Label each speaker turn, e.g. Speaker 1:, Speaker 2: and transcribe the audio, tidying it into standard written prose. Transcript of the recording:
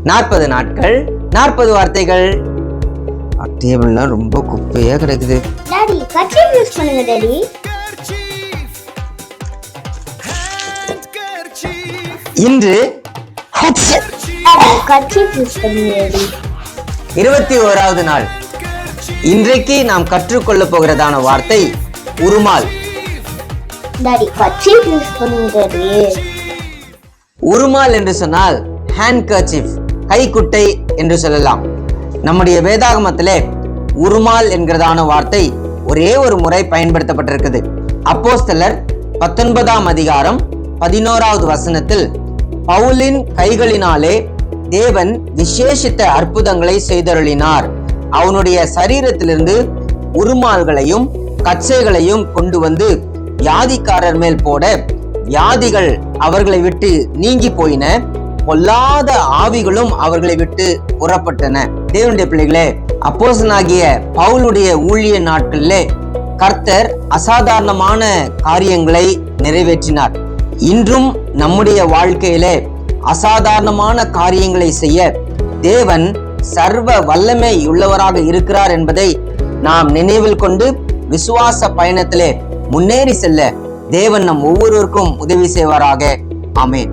Speaker 1: 40 நாட்கள் 40 வார்த்தைகள். டேபிள்லாம் ரொம்ப குப்பையா கிடக்குது.
Speaker 2: டாடி கர்ச்சீஃப் யூஸ் பண்ணுங்க டாடி.
Speaker 1: இன்று
Speaker 2: கர்ச்சீஃப் யூஸ் பண்ணுங்க டாடி.
Speaker 1: 21வது நாள். இன்றைக்கு நாம் கற்றுக்கொள்ள போகிறதான வார்த்தை உருமால்.
Speaker 2: டாடி கர்ச்சீஃப் யூஸ் பண்ணுங்க டாடி.
Speaker 1: உருமால் என்று சொன்னால் ஹேண்ட்கர்ச்சீஃப், கைக்குட்டை என்று சொல்லலாம். நம்முடைய வேதாகமத்திலே உருமால் என்கிறதான வார்த்தை ஒரே ஒரு முறை பயன்படுத்தப்பட்டிருக்குது. அப்போஸ்தலர் 19ஆம் அதிகாரம் 11வது வசனத்தில் பவுலின் கைகளினாலே தேவன் விசேஷித்த அற்புதங்களை செய்தருளினார். அவனுடைய சரீரத்திலிருந்து உருமால்களையும் கச்சைகளையும் கொண்டு வந்து வியாதிக்காரர் மேல் போட வியாதிகள் அவர்களை விட்டு நீங்கி போயின, பொல்லாத ஆவிகளும் அவர்களை விட்டு புறப்பட்டன. தேவனுடைய பிள்ளைகளே, அப்போஸ்தலனாகிய பவுலுடைய ஊழிய நாட்களிலே கர்த்தர் அசாதாரணமான காரியங்களை நிறைவேற்றினார். இன்றும் நம்முடைய வாழ்க்கையிலே அசாதாரணமான காரியங்களை செய்ய தேவன் சர்வ வல்லமை உள்ளவராக இருக்கிறார் என்பதை நாம் நினைவில் கொண்டு விசுவாச பயணத்திலே முன்னேறி செல்ல தேவன் நம் ஒவ்வொருவருக்கும் உதவி செய்வாராக. ஆமென்.